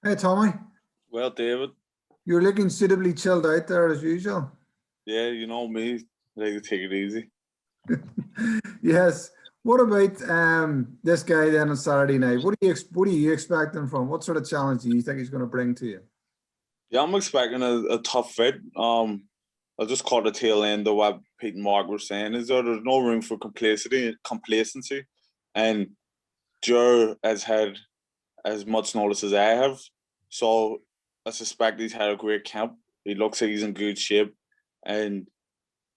Hey Tommy, Well, David, you're looking suitably chilled out there as usual. yeah, you know me, like to take it easy. Yes. What about this guy then on Saturday night? What are you expecting from? What sort of challenge do you think he's going to bring to you? Yeah, I'm expecting a tough fight. I just caught the tail end of what Pete and Mark were saying. There's no room for complacency, and Joe has had as much notice as I have, so I suspect he's had a great camp. He looks like he's in good shape, and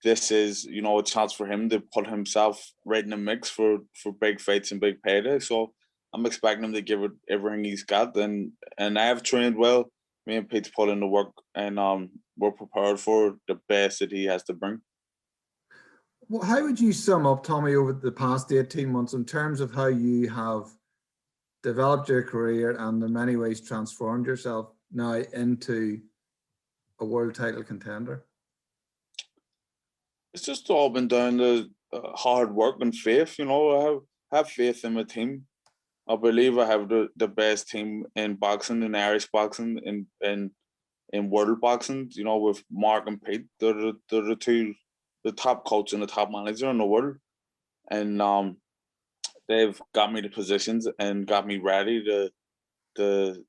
this is, a chance for him to put himself right in the mix for big fights and big paydays. So I'm expecting him to give it everything he's got, and I have trained well. Me and Pete's put in the work, and we're prepared for the best that he has to bring. Well, how would you sum up, Tommy, over the past 18 months in terms of how you have developed your career and in many ways transformed yourself now into a world title contender? It's just all been down to hard work and faith. I have faith in my team. I believe I have the best team in boxing, in Irish boxing, in world boxing. With Mark and Pete, they're the top coach and the top manager in the world, and they've got me the positions and got me ready to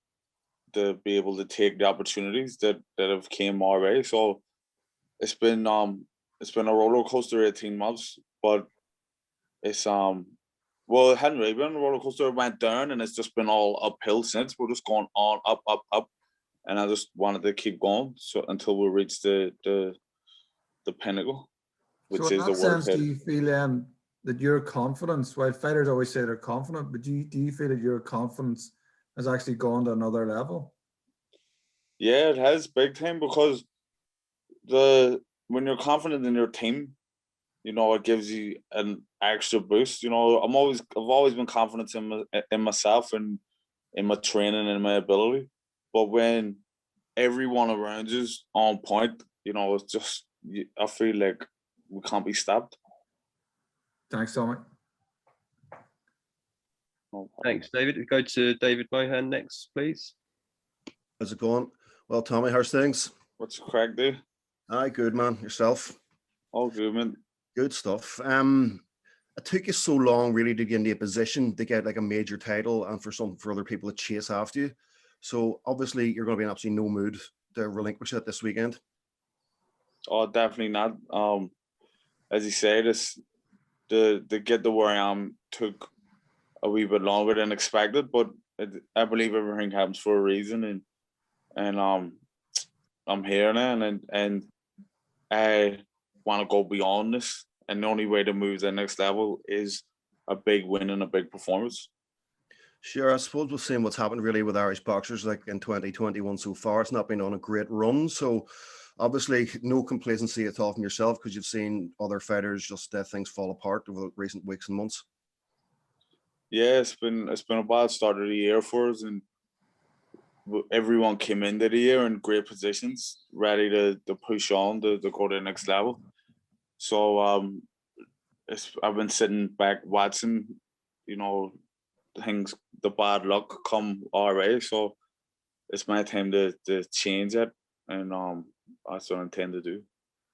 be able to take the opportunities that have came our way. So it's been a roller coaster 18 months, but it's well, it hadn't really been a roller coaster. It went down, and it's just been all uphill since. We're just going on up, up, up, and I just wanted to keep going so until we reach the pinnacle, which So in is the that world sense, do title. you feel that your confidence, while fighters always say they're confident, but do you feel that your confidence has actually gone to another level? Yeah, it has big time, because when you're confident in your team, it gives you an extra boost. I've always been confident in myself and in my training and my ability. But when everyone around you's on point, it's just, I feel like we can't be stopped. Thanks, Tommy. Thanks, David. We go to David Mohan next, please. How's it going? Well, Tommy, how's things? What's the crack, dude? Aye, good, man. Yourself? All good, man. Good stuff. It took you so long really to get into a position to get like a major title and for other people to chase after you. So obviously you're going to be in absolutely no mood to relinquish it this weekend. Oh, definitely not. As you say, to get to where I am took a wee bit longer than expected, but I believe everything happens for a reason, and I'm here now, and I want to go beyond this, and the only way to move to the next level is a big win and a big performance. Sure, I suppose we're seeing what's happened really with Irish boxers like in 2021 so far. It's not been on a great run, so obviously no complacency at all from yourself, because you've seen other fighters just let things fall apart over the recent weeks and months. Yeah, it's been a bad start of the year for us, and everyone came into the year in great positions, ready to push on to go to the next level. So I've been sitting back watching, the bad luck come our way. So it's my time to change it, and that's what I intend to do.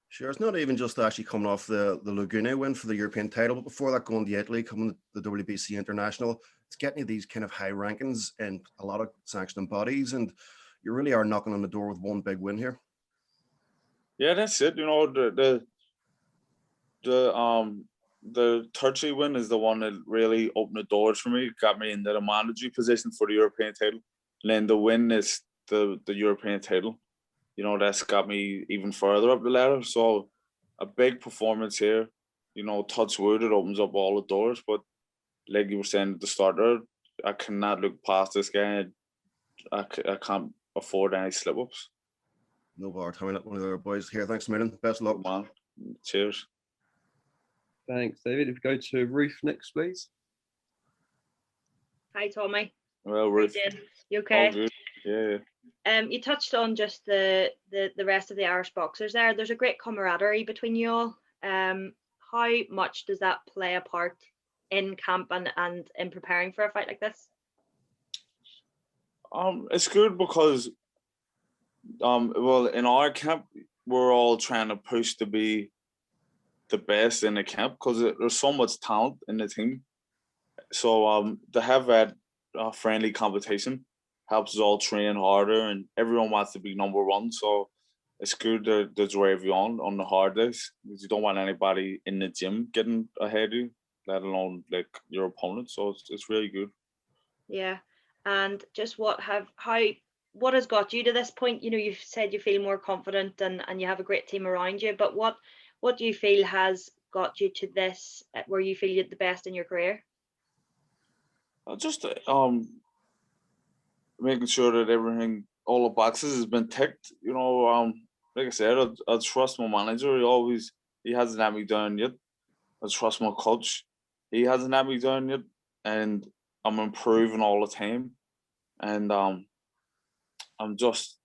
Sure, it's not even just actually coming off the Laguna win for the European title, but before that, going to Italy, coming to the WBC International, it's getting you these kind of high rankings and a lot of sanctioning bodies, and you really are knocking on the door with one big win here. Yeah, that's it. The Turkey win is the one that really opened the doors for me, got me into the mandatory position for the European title. And then the win is the European title. That's got me even further up the ladder. So a big performance here. Touch wood, it opens up all the doors. But like you were saying at the start there, I cannot look past this guy. I can't afford any slip-ups. No bar, Tommy, one of the other boys here. Thanks a million. Best of luck. Man. Cheers. Thanks, David. If we go to Ruth next, please. Hi, Tommy. Well, Ruth. You okay? All good. Yeah. You touched on just the rest of the Irish boxers there. There's a great camaraderie between you all. How much does that play a part in camp and in preparing for a fight like this? It's good because well, in our camp, we're all trying to push to be the best in the camp because there's so much talent in the team. So to have that friendly competition helps us all train harder, and everyone wants to be number one. So it's good to drive you on the hard days because you don't want anybody in the gym getting ahead of you, let alone like your opponent. So it's really good. Yeah. And just what has got you to this point? You know, you've said you feel more confident and you have a great team around you, but what do you feel has got you to this where you feel you're the best in your career? Just making sure that everything, all the boxes has been ticked. You know, like I said, I trust my manager. He hasn't had me down yet. I trust my coach. He hasn't had me down yet, and I'm improving all the time. And I'm just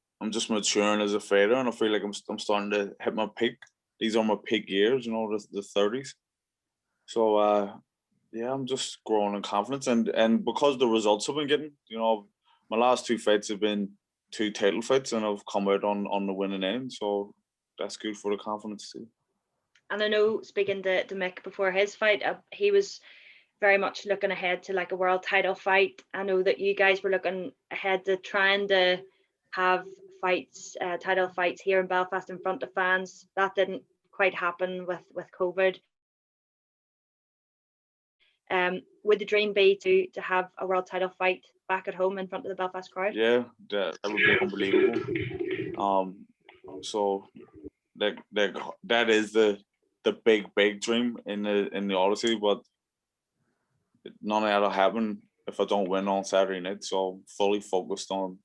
maturing as a fighter, and I feel like I'm starting to hit my peak. These are my peak years, you know, the 30s. So yeah, I'm just growing in confidence, and because the results I've been getting, you know, my last 2 fights have been 2 title fights, and I've come out on the winning end. So that's good for the confidence too. And I know, speaking to Mick before his fight, he was very much looking ahead to like a world title fight. I know that you guys were looking ahead to trying to have fights, title fights here in Belfast in front of fans. That didn't quite happen with COVID. Would the dream be to have a world title fight back at home in front of the Belfast crowd? Yeah, that would be unbelievable. So that is the big dream in the Odyssey, but none of that'll happen if I don't win on Saturday night. So I'm fully focused on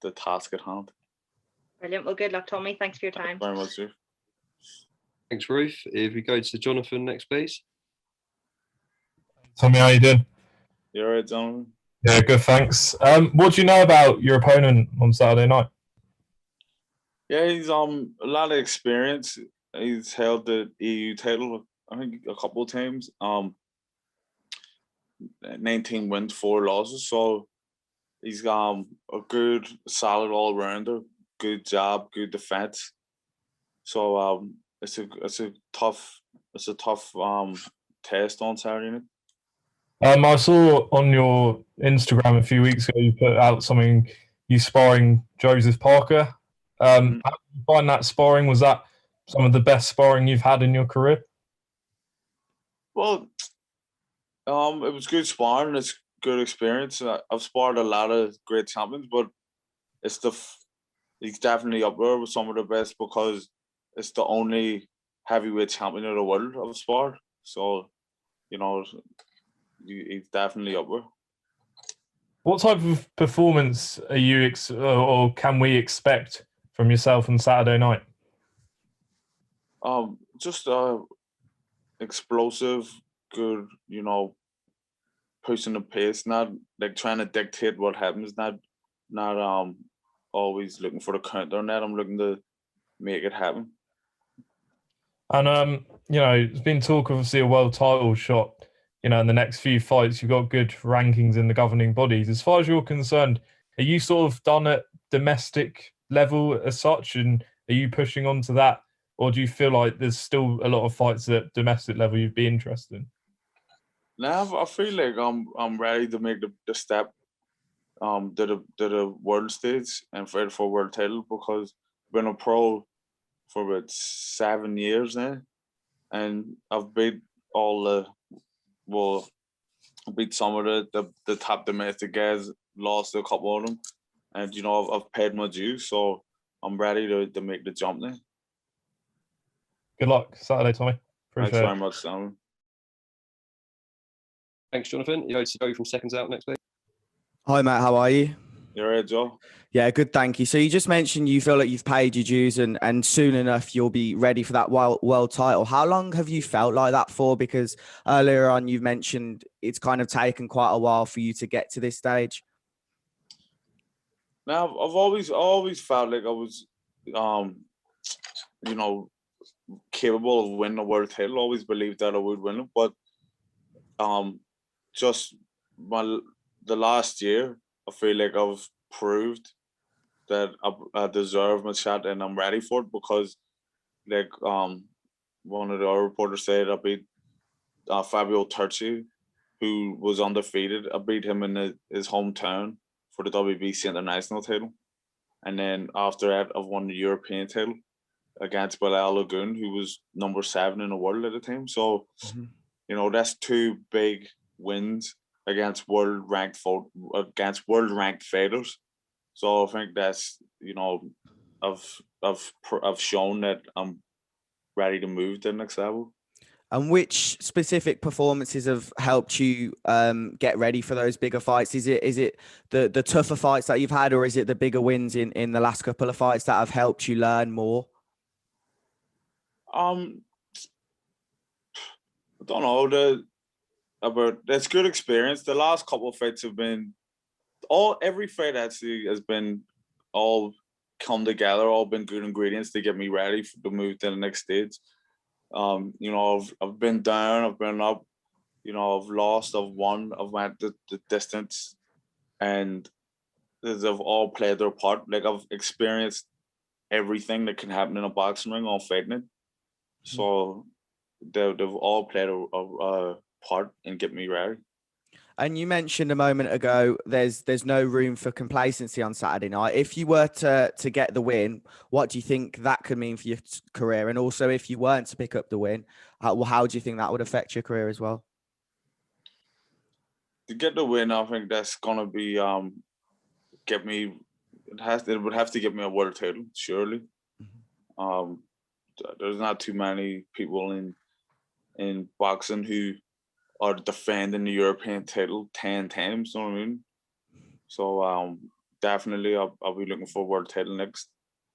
the task at hand. Brilliant. Well, good luck, Tommy. Thanks for your time. Thanks very much, Steve. Thanks, Ruth. If we go to Jonathan next, please. Tommy, how you doing? You all right, Jonathan? Yeah, good, thanks. What do you know about your opponent on Saturday night? Yeah, he's a lot of experience. He's held the EU title, I think, a couple of times. 19 wins, 4 losses. So he's a good, solid all rounder. Good job, good defense. So it's a tough test on Saturday night. I saw on your Instagram a few weeks ago you put out something you sparring Joseph Parker. How did you find that sparring? Was that some of the best sparring you've had in your career? Well, it was good sparring. It's good experience. I've sparred a lot of great champions, but he's definitely up there with some of the best because it's the only heavyweight champion of the world I've sparred. So, you know, he's definitely up there. What type of performance are you or can we expect from yourself on Saturday night? Just explosive, good, you know, pushing the pace, not like trying to dictate what happens, not always looking for the counter on that. I'm looking to make it happen. And you know, there's been talk obviously a world title shot. You know, in the next few fights, you've got good rankings in the governing bodies. As far as you're concerned, are you sort of done at domestic level as such, and are you pushing on to that, or do you feel like there's still a lot of fights at domestic level you'd be interested in? Now I feel like I'm ready to make the step to the world stage and fight for a world title because I've been a pro for about 7 years now, and I've beat beat some of the top domestic guys, lost a couple of them, and you know I've paid my dues, so I'm ready to make the jump now. Good luck Saturday, Tommy. Appreciate Thanks it. very much, Simon. Thanks, Jonathan. You go to Joe from Seconds Out next, please. Hi, Matt. How are you? You all right, Joe? Yeah, good. Thank you. So you just mentioned you feel like you've paid your dues and soon enough you'll be ready for that world title. How long have you felt like that for? Because earlier on you've mentioned it's kind of taken quite a while for you to get to this stage. Now I've always felt like I was, you know, capable of winning a world title. Always believed that I would win it, but just the last year I feel like I've proved that I deserve my shot and I'm ready for it because, like, one of the other reporters said, I beat Fabio Turci, who was undefeated. I beat him in his hometown for the WBC International title. And then after that, I've won the European title against Bilal Lagoon, who was number 7 in the world at the time. So, you know, that's 2 big wins against world ranked fighters. So I think that's, you know, I've shown that I'm ready to move to the next level. And which specific performances have helped you get ready for those bigger fights? Is it the tougher fights that you've had, or is it the bigger wins in the last couple of fights that have helped you learn more? I don't know. That's good experience. The last couple of fights have been every fight actually has been all come together, all been good ingredients to get me ready to move to the next stage. You know, I've been down, I've been up, you know, I've lost, I've won, I've went the distance, and they've all played their part. Like, I've experienced everything that can happen in a boxing ring on fighting it. So they've all played a part in getting me ready. And you mentioned a moment ago, there's no room for complacency on Saturday night. If you were to get the win, what do you think that could mean for your career? And also, if you weren't to pick up the win, how do you think that would affect your career as well? To get the win, I think that's gonna be get me. It would have to get me a world title, surely. There's not too many people in boxing who are defending the European title 10 times, you know what I mean? So definitely I'll be looking for a world title next.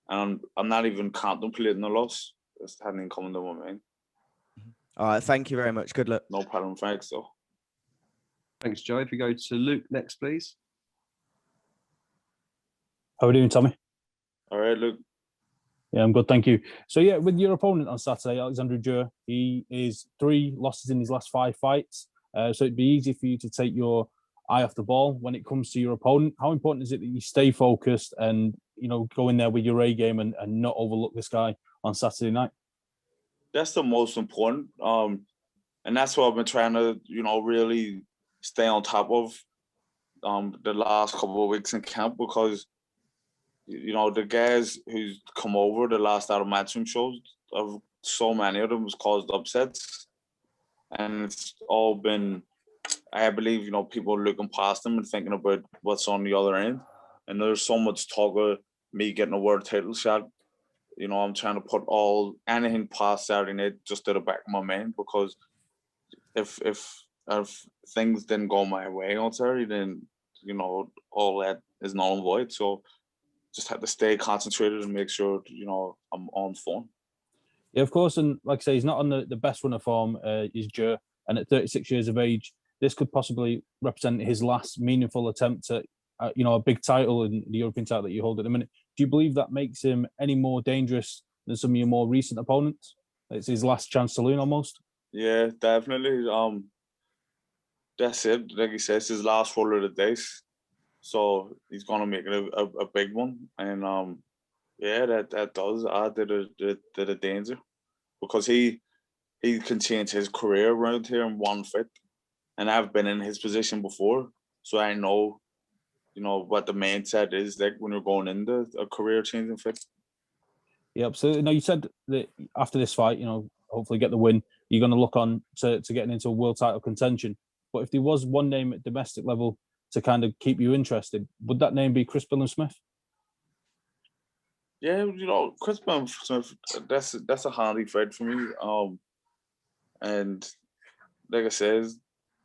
And I'm not even contemplating a loss. It's hadn't even come into my mind. All right, thank you very much. Good luck. No problem, thanks though. Thanks, Joe. If we go to Luke next, please. How are we doing, Tommy? All right, Luke. Yeah, I'm good, thank you. So yeah, with your opponent on Saturday, Alexander Djur, he is 3 losses in his last 5 fights. So it'd be easy for you to take your eye off the ball when it comes to your opponent. How important is it that you stay focused and, you know, go in there with your A game and not overlook this guy on Saturday night? That's the most important. And that's what I've been trying to, you know, really stay on top of the last couple of weeks in camp, because, you know, the guys who's come over the last out of matchroom shows, so many of them has caused upsets. And it's all been, I believe, you know, people looking past them and thinking about what's on the other end. And there's so much talk of me getting a world title shot. You know, I'm trying to put anything past Saturday night just to the back of my mind, because if things didn't go my way on Saturday, then, you know, all that is null and void. So just have to stay concentrated and make sure, you know, I'm on form. Yeah, of course. And like I say, he's not on the best run of form, is Djur. And at 36 years of age, this could possibly represent his last meaningful attempt at, you know, a big title in the European title that you hold at the minute. Do you believe that makes him any more dangerous than some of your more recent opponents? It's his last chance to learn almost. Yeah, definitely. That's it. Like he says, his last roll of the dice. So he's gonna make it a big one. And yeah, that does add to the danger, because he can change his career around here in one fight. And I've been in his position before, so I know, you know, what the mindset is like when you're going into a career-changing fight. Yeah, absolutely. Now, you said that after this fight, you know, hopefully get the win, you're going to look on to getting into a world title contention. But if there was one name at domestic level to kind of keep you interested, would that name be Chris Billam-Smith? Yeah, you know, Chris Billam-Smith, that's a handy fight for me. And like I said,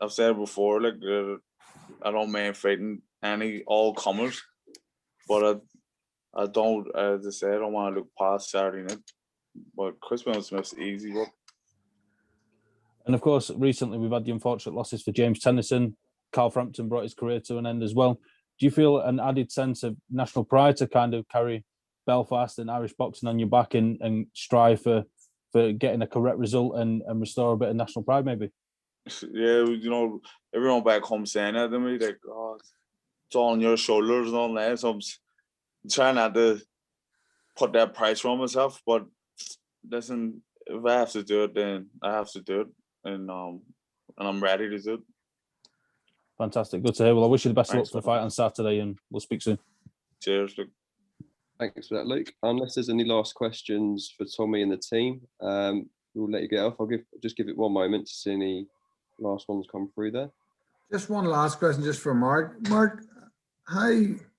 I've said it before, like, I don't mind fighting any all comers, but I don't, as I said, I don't want to look past Saturday night. But Chris Billam-Smith's easy work. And of course, recently we've had the unfortunate losses for James Tennyson. Carl Frampton brought his career to an end as well. Do you feel an added sense of national pride to kind of carry Belfast and Irish boxing on your back and strive for getting a correct result and restore a bit of national pride, maybe? Yeah, you know, everyone back home saying that to me, like, oh, it's all on your shoulders and all that. So I'm trying not to put that pressure on myself, but listen, if I have to do it, then I have to do it, and I'm ready to do it. Fantastic. Good to hear. Well, I wish you the best of luck Thanks, for the fight on Saturday, and we'll speak soon. Cheers. Luke. Thanks for that, Luke. Unless there's any last questions for Tommy and the team, we'll let you get off. I'll just give it one moment to see any last ones come through there. Just one last question, just for Mark. Mark, how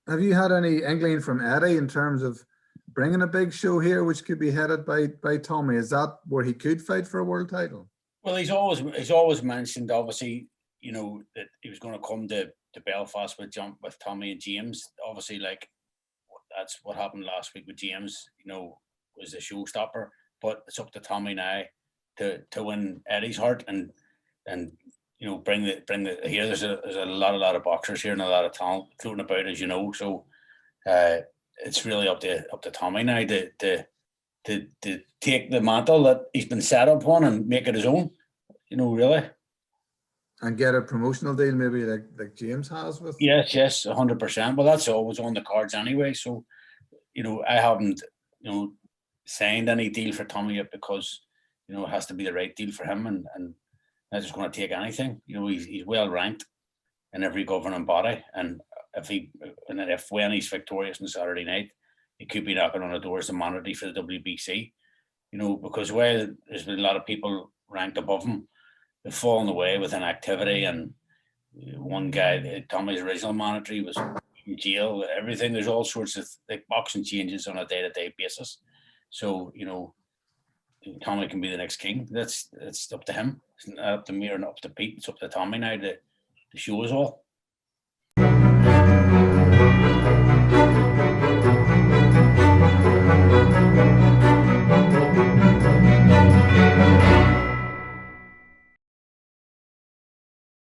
have you had any inkling from Eddie in terms of bringing a big show here, which could be headed by Tommy? Is that where he could fight for a world title? Well, he's always mentioned, obviously, you know, that he was going to come to Belfast with Tommy and James. Obviously, like, that's what happened last week with James, you know, was the showstopper. But it's up to Tommy now to win Eddie's heart and you know, bring the here. There's a lot of boxers here and a lot of talent floating about, as you know. So it's really up to Tommy now to take the mantle that he's been set up on and make it his own. You know, really. And get a promotional deal, maybe like James has with. Yes, 100%. Well, that's always on the cards anyway. So, you know, I haven't, you know, signed any deal for Tommy yet because, you know, it has to be the right deal for him, and not just going to take anything. You know, he's well ranked in every governing body, and if when he's victorious on Saturday night, he could be knocking on the doors of mandatory for the WBC. You know, because while there's been a lot of people ranked above him, they've fallen away with inactivity, and one guy, Tommy's original mandatory, was in jail. Everything, there's all sorts of, like, boxing changes on a day-to-day basis. So, you know, Tommy can be the next king. That's up to him. It's not up to me or not up to Pete. It's up to Tommy now to show us all.